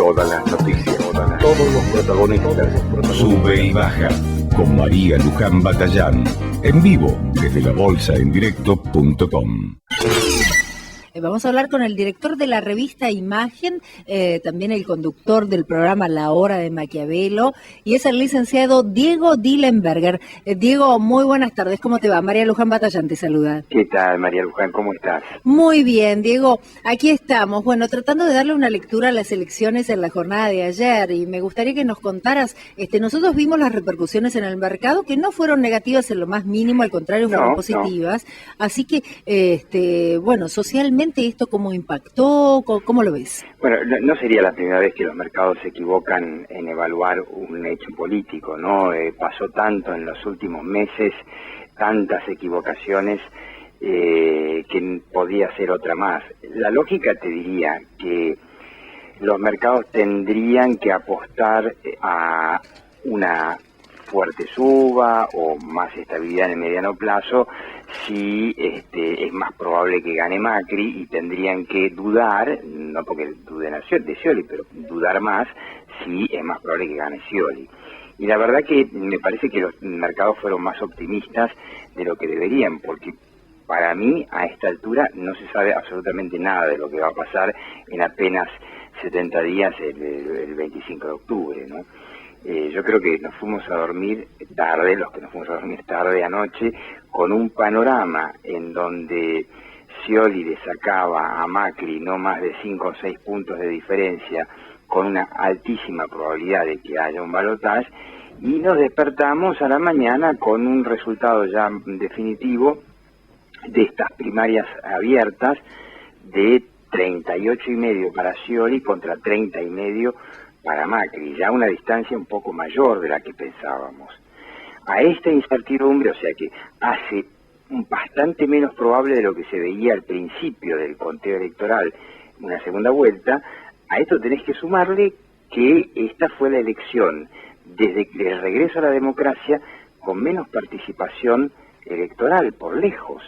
Todas las noticias, todos los protagonistas. Sube y baja con María Luján Batallán. En vivo desde labolsaendirecto.com. Vamos a hablar con el director de la revista Imagen, también el conductor del programa La Hora de Maquiavelo, y es el licenciado Diego Dillenberger. Diego, muy buenas tardes, ¿cómo te va? María Luján Batallán te saluda. ¿Qué tal, María Luján? ¿Cómo estás? Muy bien, Diego, aquí estamos. Bueno, tratando de darle una lectura a las elecciones en la jornada de ayer, y me gustaría que nos contaras, nosotros vimos las repercusiones en el mercado, que no fueron negativas en lo más mínimo, al contrario, fueron positivas. Así que, bueno, socialmente, ¿esto cómo impactó? ¿Cómo lo ves? Bueno, no sería la primera vez que los mercados se equivocan en evaluar un hecho político, ¿no? Pasó tanto en los últimos meses, tantas equivocaciones, que podía ser otra más. La lógica te diría que los mercados tendrían que apostar a una fuerte suba o más estabilidad en el mediano plazo si es más probable que gane Macri, y tendrían que dudar, no porque duden de Scioli, pero dudar más si es más probable que gane Scioli. Y la verdad que me parece que los mercados fueron más optimistas de lo que deberían, porque para mí a esta altura no se sabe absolutamente nada de lo que va a pasar en apenas 70 días el 25 de octubre, ¿no? Yo creo que nos fuimos a dormir tarde, los que nos fuimos a dormir tarde anoche, con un panorama en donde Scioli le sacaba a Macri no más de 5 o 6 puntos de diferencia, con una altísima probabilidad de que haya un balotaje, y nos despertamos a la mañana con un resultado ya definitivo de estas primarias abiertas de 38,5 para Scioli contra 30,5 para Macri, ya una distancia un poco mayor de la que pensábamos. A esta incertidumbre, o sea que hace bastante menos probable de lo que se veía al principio del conteo electoral una segunda vuelta, a esto tenés que sumarle que esta fue la elección desde el regreso a la democracia con menos participación electoral, por lejos.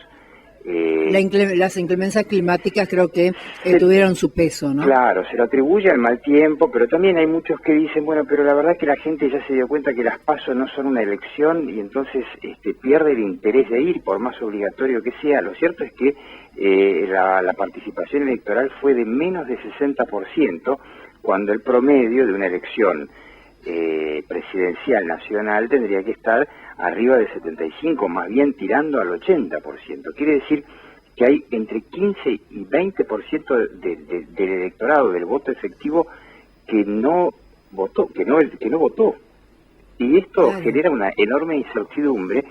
Las inclemencias climáticas creo que tuvieron su peso, ¿no? Claro, se lo atribuye al mal tiempo, pero también hay muchos que dicen, bueno, pero la verdad es que la gente ya se dio cuenta que las PASO no son una elección y entonces pierde el interés de ir, por más obligatorio que sea. Lo cierto es que la participación electoral fue de menos de 60%, cuando el promedio de una elección presidencial nacional tendría que estar arriba del 75%, más bien tirando al 80%. Quiere decir que hay entre 15 y 20% del electorado, del voto efectivo, que no votó, que no votó. Y esto genera una enorme incertidumbre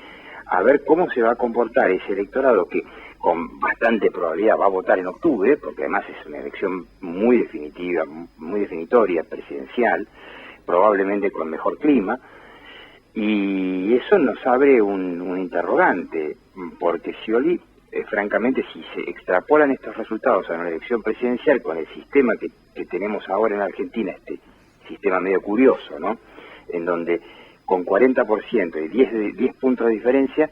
a ver cómo se va a comportar ese electorado, que con bastante probabilidad va a votar en octubre, porque además es una elección muy definitiva, muy definitoria, presidencial, probablemente con mejor clima, y eso nos abre un interrogante, porque Scioli, francamente, si se extrapolan estos resultados a una elección presidencial con el sistema que tenemos ahora en Argentina, este sistema medio curioso, ¿no?, en donde con 40% y 10 puntos de diferencia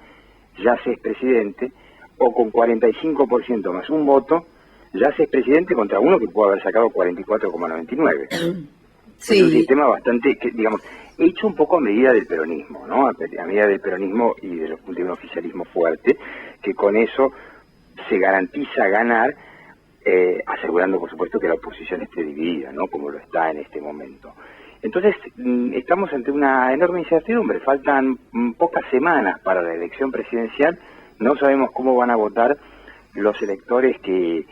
ya se es presidente, o con 45% más un voto ya se es presidente contra uno que puede haber sacado 44,99. Sí. Es un sistema bastante, digamos, hecho un poco a medida del peronismo, ¿no? A medida del peronismo y de un oficialismo fuerte, que con eso se garantiza ganar, asegurando, por supuesto, que la oposición esté dividida, ¿no?, como lo está en este momento. Entonces, estamos ante una enorme incertidumbre. Faltan pocas semanas para la elección presidencial. No sabemos cómo van a votar los electores que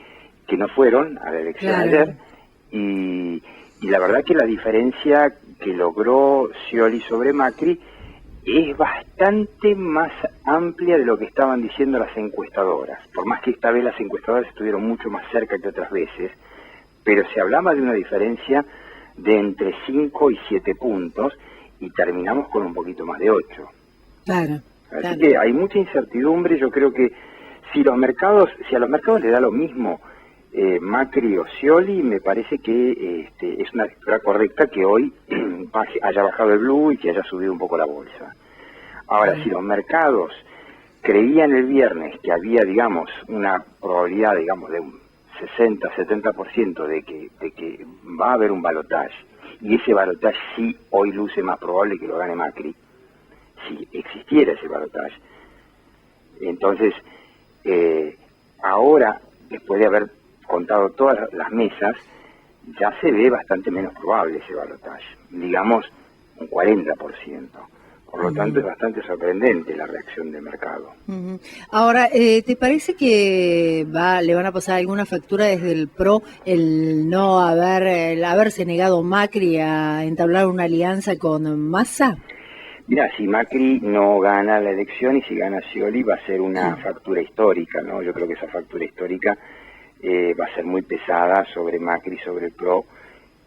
no fueron a la elección ayer. Y la verdad que la diferencia que logró Scioli sobre Macri es bastante más amplia de lo que estaban diciendo las encuestadoras. Por más que esta vez las encuestadoras estuvieron mucho más cerca que otras veces, pero se hablaba de una diferencia de entre 5 y 7 puntos, y terminamos con un poquito más de 8. Claro. Así que hay mucha incertidumbre. Yo creo que si a los mercados les da lo mismo Macri o Scioli, me parece que es una lectura correcta que hoy haya bajado el blue y que haya subido un poco la bolsa. Ahora, si los mercados creían el viernes que había, digamos, una probabilidad, digamos, de un 60-70% de que va a haber un balotaje, y ese balotaje sí hoy luce más probable que lo gane Macri, si existiera ese balotaje. Entonces, ahora, después de haber contado todas las mesas, ya se ve bastante menos probable ese balotaje, digamos un 40%. Por lo tanto, es bastante sorprendente la reacción del mercado. Ahora, ¿te parece que le van a pasar alguna factura desde el PRO el haberse negado Macri a entablar una alianza con Massa? Mira, si Macri no gana la elección y si gana Scioli, va a ser una factura histórica, ¿no? Yo creo que esa factura histórica va a ser muy pesada sobre Macri, sobre el PRO,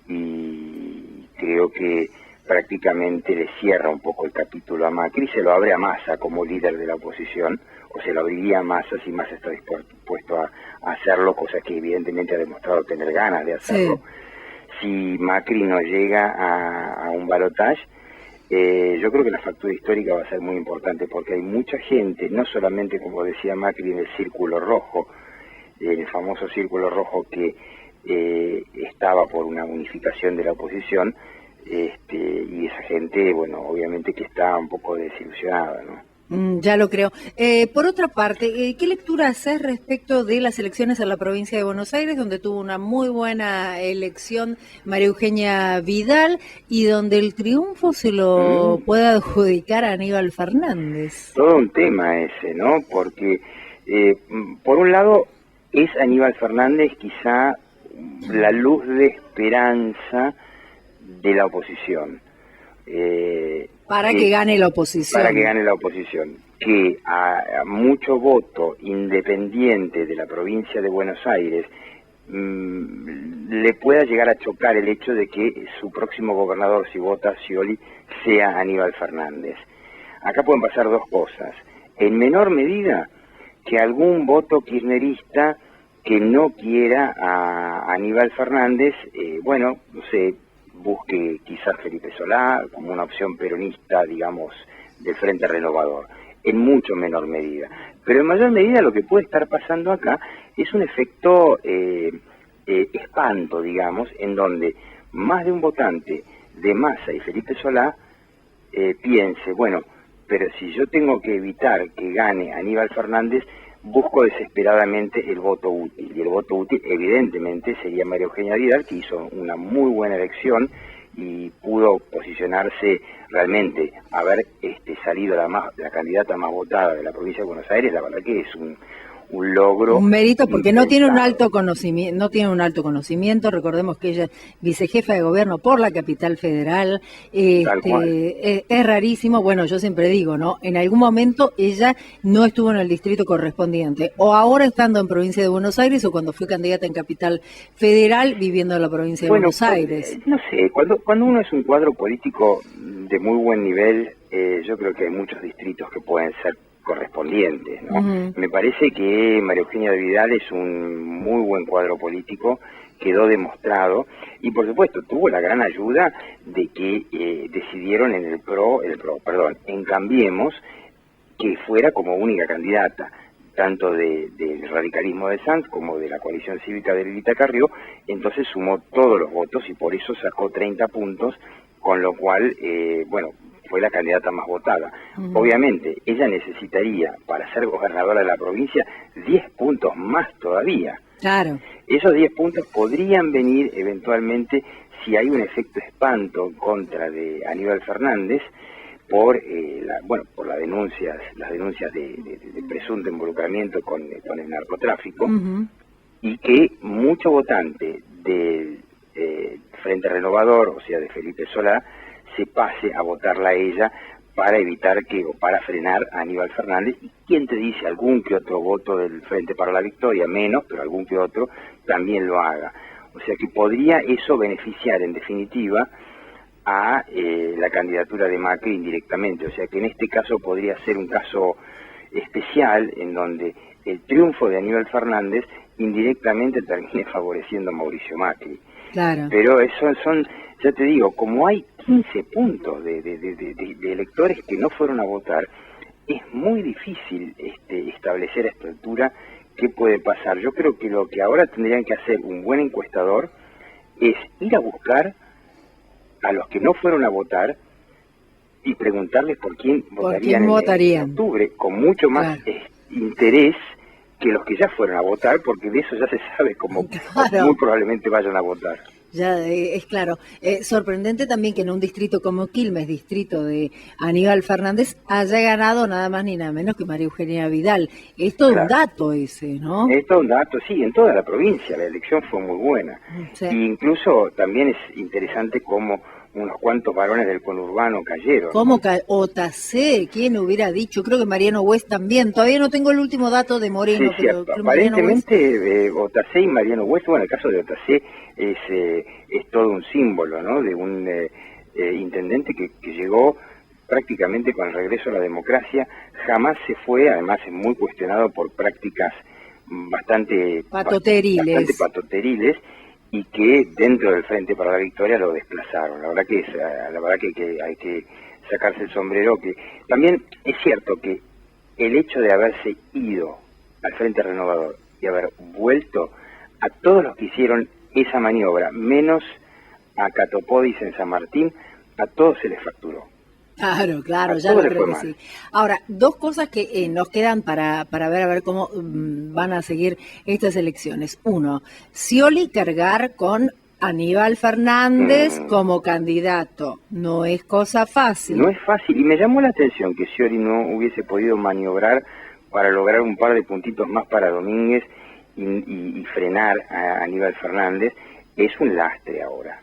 y creo que prácticamente le cierra un poco el capítulo a Macri, se lo abre a Massa como líder de la oposición, o se lo abriría a Massa si Massa está dispuesto a hacerlo, cosa que evidentemente ha demostrado tener ganas de hacerlo. Sí. Si Macri no llega a un balotaje, yo creo que la factura histórica va a ser muy importante, porque hay mucha gente, no solamente, como decía Macri, en el círculo rojo, el famoso círculo rojo que estaba por una unificación de la oposición, y esa gente, bueno, obviamente que está un poco desilusionada, ¿no? Ya lo creo. Por otra parte, ¿qué lectura haces respecto de las elecciones en la provincia de Buenos Aires, donde tuvo una muy buena elección María Eugenia Vidal y donde el triunfo se lo puede adjudicar a Aníbal Fernández? Todo un tema ese, ¿no? Porque, por un lado, es Aníbal Fernández quizá la luz de esperanza de la oposición. Para que gane la oposición. Para que gane la oposición. Que a mucho voto independiente de la provincia de Buenos Aires le pueda llegar a chocar el hecho de que su próximo gobernador, si vota Scioli, sea Aníbal Fernández. Acá pueden pasar dos cosas. En menor medida, que algún voto kirchnerista que no quiera a Aníbal Fernández, bueno, no sé, busque quizás Felipe Solá como una opción peronista, digamos, del Frente Renovador, en mucho menor medida. Pero en mayor medida lo que puede estar pasando acá es un efecto espanto, digamos, en donde más de un votante de Massa y Felipe Solá piense, bueno, pero si yo tengo que evitar que gane Aníbal Fernández, busco desesperadamente el voto útil, y el voto útil evidentemente sería María Eugenia Vidal, que hizo una muy buena elección y pudo posicionarse realmente, haber salido la candidata más votada de la provincia de Buenos Aires. La verdad que es un logro, un mérito, porque no tiene un alto conocimiento, recordemos que ella es vicejefa de gobierno por la capital federal, es rarísimo. Bueno, yo siempre digo, ¿no? En algún momento ella no estuvo en el distrito correspondiente, o ahora estando en provincia de Buenos Aires, o cuando fue candidata en capital federal viviendo en la provincia de Buenos Aires. No sé, cuando uno es un cuadro político de muy buen nivel, yo creo que hay muchos distritos que pueden ser correspondientes, ¿no? Me parece que María Eugenia Vidal es un muy buen cuadro político, quedó demostrado, y por supuesto tuvo la gran ayuda de que decidieron en Cambiemos, que fuera como única candidata, tanto del radicalismo de Sanz como de la coalición cívica de Lilita Carrió. Entonces sumó todos los votos y por eso sacó 30 puntos, con lo cual, bueno, fue la candidata más votada. Obviamente, ella necesitaría, para ser gobernadora de la provincia, 10 puntos más todavía. Claro. Esos 10 puntos podrían venir eventualmente si hay un efecto espanto en contra de Aníbal Fernández por las denuncias de presunto involucramiento con el narcotráfico, y que mucho votante del Frente Renovador, o sea, de Felipe Solá, se pase a votarla a ella para evitar para frenar a Aníbal Fernández. Y quién te dice, algún que otro voto del Frente para la Victoria, menos, pero algún que otro también lo haga. O sea que podría eso beneficiar en definitiva a la candidatura de Macri indirectamente. O sea que en este caso podría ser un caso especial en donde el triunfo de Aníbal Fernández indirectamente termine favoreciendo a Mauricio Macri. Claro. Pero eso ya te digo, como hay 15 puntos de electores que no fueron a votar, es muy difícil establecer a esta altura qué puede pasar. Yo creo que lo que ahora tendrían que hacer un buen encuestador es ir a buscar a los que no fueron a votar y preguntarles por quién votarían en octubre, con mucho más interés que los que ya fueron a votar, porque de eso ya se sabe cómo muy probablemente vayan a votar. Ya es claro. Sorprendente también que en un distrito como Quilmes, distrito de Aníbal Fernández, haya ganado nada más ni nada menos que María Eugenia Vidal. Es todo un dato ese, ¿no? Es todo un dato, sí, en toda la provincia la elección fue muy buena. Sí. Y incluso también es interesante cómo unos cuantos varones del conurbano cayeron. ¿Cómo Otacé? ¿Quién hubiera dicho? Creo que Mariano West también. Todavía no tengo el último dato de Moreno. Sí, pero aparentemente Otacé y Mariano West, bueno, el caso de Otacé es todo un símbolo, ¿no? De un intendente que llegó prácticamente con el regreso a la democracia, jamás se fue, además es muy cuestionado por prácticas bastante patoteriles, y que dentro del Frente para la Victoria lo desplazaron. La verdad que hay que sacarse el sombrero, que también es cierto que el hecho de haberse ido al Frente Renovador y haber vuelto, a todos los que hicieron esa maniobra, menos a Catopodis en San Martín, a todos se les facturó. Claro, ya lo creo que sí. Ahora, dos cosas que nos quedan para ver a ver cómo van a seguir estas elecciones. Uno, Scioli cargar con Aníbal Fernández como candidato. No es cosa fácil. No es fácil, y me llamó la atención que Scioli no hubiese podido maniobrar para lograr un par de puntitos más para Domínguez y frenar a Aníbal Fernández. Es un lastre ahora.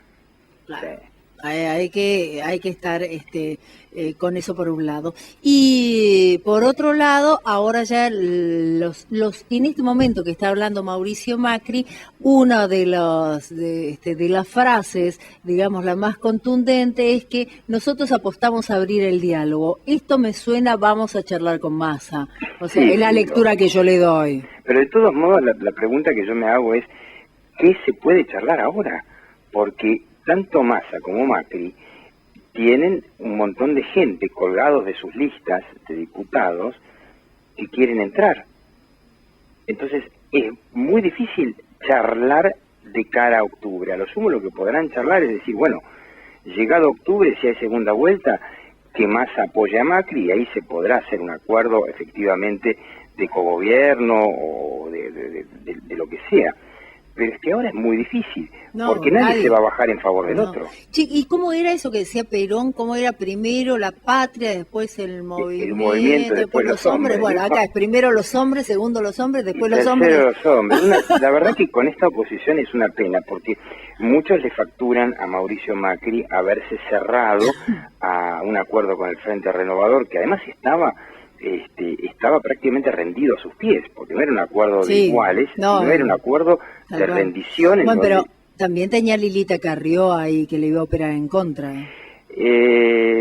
Claro. Sí. Hay que estar con eso por un lado. Y por otro lado, ahora ya en este momento que está hablando Mauricio Macri, una de las frases, digamos, la más contundente es que nosotros apostamos a abrir el diálogo. Esto me suena, vamos a charlar con Massa. O sea, es la lectura que yo le doy. Pero de todos modos, la pregunta que yo me hago es, ¿qué se puede charlar ahora? Porque tanto Massa como Macri tienen un montón de gente colgados de sus listas de diputados que quieren entrar. Entonces es muy difícil charlar de cara a octubre. A lo sumo lo que podrán charlar es decir, bueno, llegado octubre, si hay segunda vuelta, que Massa apoye a Macri, y ahí se podrá hacer un acuerdo efectivamente de cogobierno o de lo que sea. Pero es que ahora es muy difícil, porque nadie se va a bajar en favor del otro. Sí, ¿y cómo era eso que decía Perón? ¿Cómo era primero la patria, después el movimiento después los hombres? Bueno, acá es primero los hombres, segundo los hombres, después los hombres. Los hombres. La verdad que con esta oposición es una pena, porque muchos le facturan a Mauricio Macri haberse cerrado a un acuerdo con el Frente Renovador, que además estaba prácticamente rendido a sus pies, porque no era un acuerdo de iguales, no era un acuerdo de rendición. Bueno, pero también tenía Lilita Carrió ahí que le iba a operar en contra.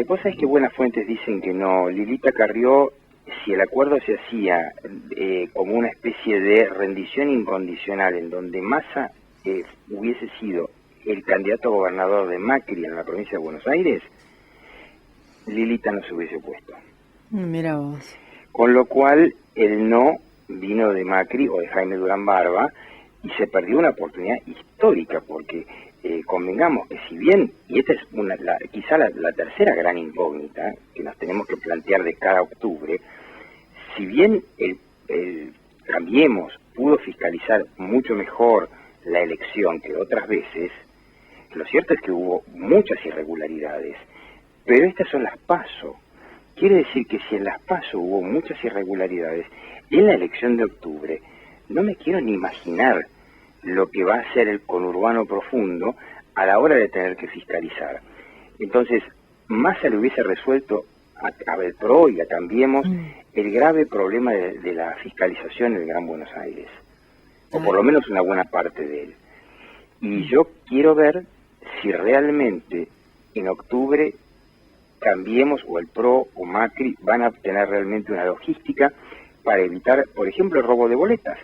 Vos sabés que buenas fuentes dicen que no. Lilita Carrió, si el acuerdo se hacía como una especie de rendición incondicional, en donde Massa hubiese sido el candidato a gobernador de Macri en la provincia de Buenos Aires, Lilita no se hubiese opuesto. Mira vos. Con lo cual el no vino de Macri o de Jaime Durán Barba y se perdió una oportunidad histórica, porque convengamos que si bien, y esta es quizá la tercera gran incógnita que nos tenemos que plantear de cara a octubre, si bien el Cambiemos pudo fiscalizar mucho mejor la elección que otras veces, lo cierto es que hubo muchas irregularidades, pero estas son las PASO. Quiere decir que si en las PASO hubo muchas irregularidades, en la elección de octubre no me quiero ni imaginar lo que va a hacer el conurbano profundo a la hora de tener que fiscalizar. Entonces, Massa le hubiese resuelto a Belpró y a Cambiemos el grave problema de la fiscalización en el Gran Buenos Aires, o por lo menos una buena parte de él. Y yo quiero ver si realmente en octubre Cambiemos o el PRO o Macri van a obtener realmente una logística para evitar, por ejemplo, el robo de boletas.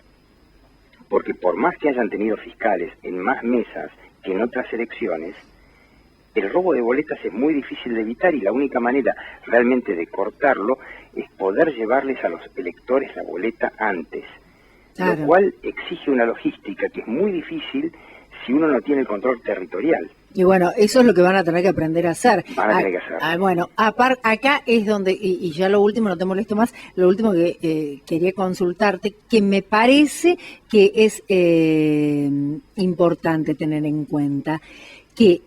Porque por más que hayan tenido fiscales en más mesas que en otras elecciones, el robo de boletas es muy difícil de evitar, y la única manera realmente de cortarlo es poder llevarles a los electores la boleta antes. Claro. Lo cual exige una logística que es muy difícil si uno no tiene el control territorial. Y bueno, eso es lo que van a tener que aprender a hacer. Van a tener que hacer. Bueno, acá es donde, y ya lo último, no te molesto más, lo último que quería consultarte, que me parece que es importante tener en cuenta, que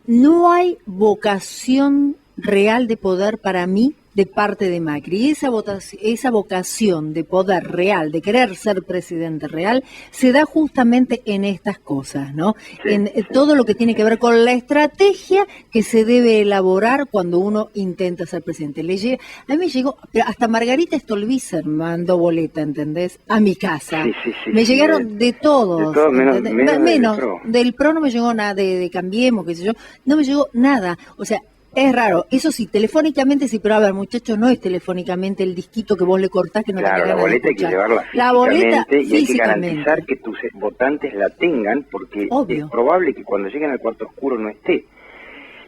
no hay vocación real de poder para mí de parte de Macri. Esa vocación de poder real, de querer ser presidente real, se da justamente en estas cosas, ¿no? Sí, En sí. todo lo que tiene que ver con la estrategia que se debe elaborar cuando uno intenta ser presidente. A mí me llegó, pero hasta Margarita Stolbizer mandó boleta, ¿entendés? A mi casa. Sí, Me llegaron de todos. De todo, menos del PRO no me llegó nada, de Cambiemos, qué sé yo, no me llegó nada. O sea, es raro, eso sí, telefónicamente sí, pero a ver, muchachos, no es telefónicamente el disquito que vos le cortás que no Claro, tenés la ganas de boleta hay que escuchar. llevarla La boleta físicamente y hay que físicamente. garantizar que tus votantes la tengan, porque Obvio. es probable que cuando lleguen al cuarto oscuro no esté.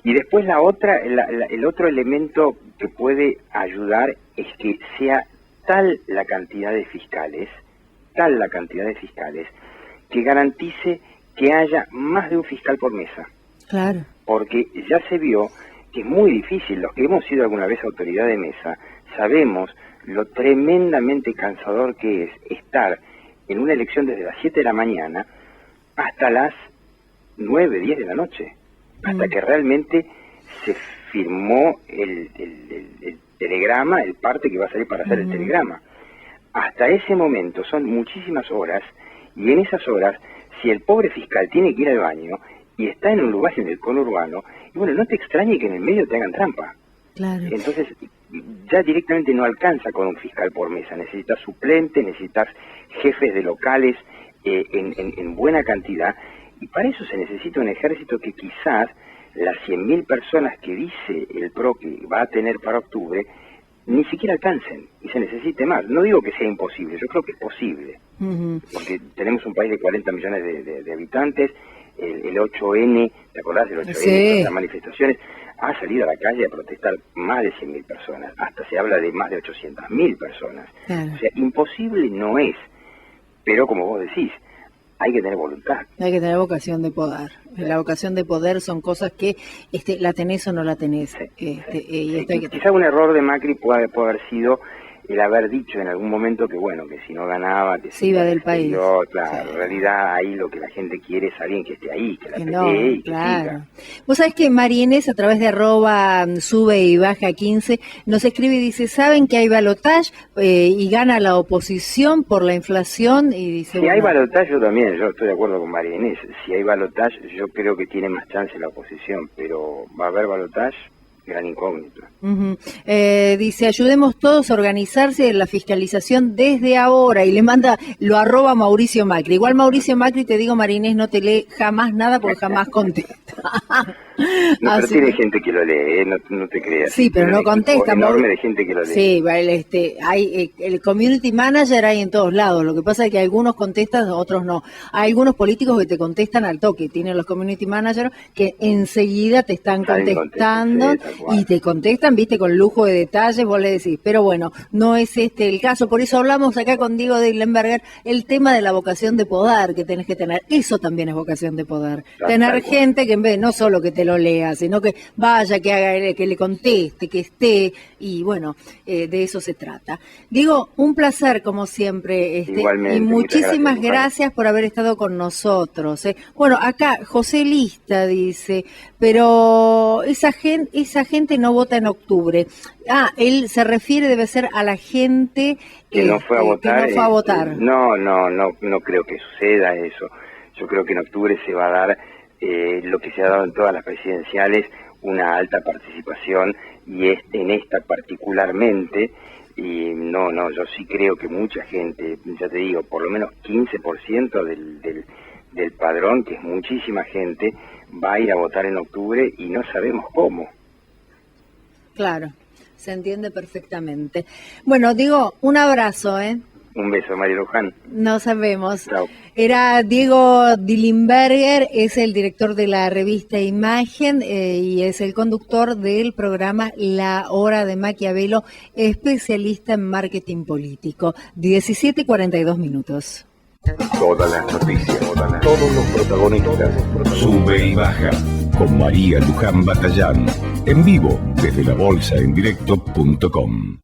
Y después el otro elemento que puede ayudar es que sea tal la cantidad de fiscales, que garantice que haya más de un fiscal por mesa. Claro. Porque ya se vio que es muy difícil, los que hemos sido alguna vez autoridad de mesa, sabemos lo tremendamente cansador que es estar en una elección desde las 7 de la mañana hasta las 9, 10 de la noche, hasta que realmente se firmó el telegrama, el parte que va a salir para hacer el telegrama. Hasta ese momento son muchísimas horas, y en esas horas, si el pobre fiscal tiene que ir al baño y está en un lugar en el conurbano, y bueno, no te extrañe que en el medio te hagan trampa. Claro. Entonces, ya directamente no alcanza con un fiscal por mesa, necesitas suplentes, necesitas jefes de locales en buena cantidad, y para eso se necesita un ejército que quizás las 100.000 personas que dice el PRO que va a tener para octubre, ni siquiera alcancen, y se necesite más. No digo que sea imposible, yo creo que es posible, porque tenemos un país de 40 millones de habitantes. El 8N, ¿te acordás del 8N? Sí. Las manifestaciones, ha salido a la calle a protestar más de 100.000 personas, hasta se habla de más de 800.000 personas. Claro. O sea, imposible no es, pero como vos decís, hay que tener voluntad. Hay que tener vocación de poder. La vocación de poder son cosas que la tenés o no la tenés. Y esto hay que Quizá un error de Macri puede haber sido el haber dicho en algún momento que bueno, que si no ganaba, que se iba del país. Claro, Sí. en realidad ahí lo que la gente quiere es alguien que esté ahí, que la Que pelee y que claro. siga. Vos sabés que María Inés, a través de @sube y baja 15, nos escribe y dice, ¿saben que hay balotaje y gana la oposición por la inflación? Y dice, Si hay balotaje, yo estoy de acuerdo con María Inés. Si hay balotaje, yo creo que tiene más chance la oposición, pero va a haber balotaje, gran incógnita. Dice, ayudemos todos a organizarse en la fiscalización desde ahora, y le manda, lo @ Mauricio Macri. Igual Mauricio Macri, te digo, María Inés, no te lee jamás nada porque jamás contesta. No, pero tiene gente que lo lee, no te creas. Sí, pero no contesta. Enorme de gente que lo lee. Sí, hay el community manager hay en todos lados. Lo que pasa es que algunos contestan, otros no. Hay algunos políticos que te contestan al toque. Tienen los community managers que enseguida te están contestando y te contestan, viste, con lujo de detalles. Vos le decís, pero bueno, no es el caso. Por eso hablamos acá con Diego de Lemberger el tema de la vocación de poder que tenés que tener. Eso también es vocación de poder. Tener gente que en vez no solo que te lo lea, sino que vaya, que haga, que le conteste, que esté, y bueno, de eso se trata. Diego, un placer como siempre, Igualmente, y muchísimas gracias por haber estado con nosotros. Bueno, acá José Lista dice, pero esa gente no vota en octubre. Él se refiere, debe ser a la gente que no fue a votar. Que no fue a votar. No creo que suceda eso. Yo creo que en octubre se va a dar lo que se ha dado en todas las presidenciales, una alta participación, y en esta particularmente. Y yo sí creo que mucha gente, ya te digo, por lo menos 15% del padrón, que es muchísima gente, va a ir a votar en octubre y no sabemos cómo. Claro, se entiende perfectamente. Bueno, digo, un abrazo, Un beso, María Luján. No sabemos. Chao. Era Diego Dillenberger, es el director de la revista Imagen y es el conductor del programa La Hora de Maquiavelo, especialista en marketing político. 17:42 minutos. Todas las noticias, todos los protagonistas. Sube y baja con María Luján Batallán. En vivo desde labolsaendirecto.com.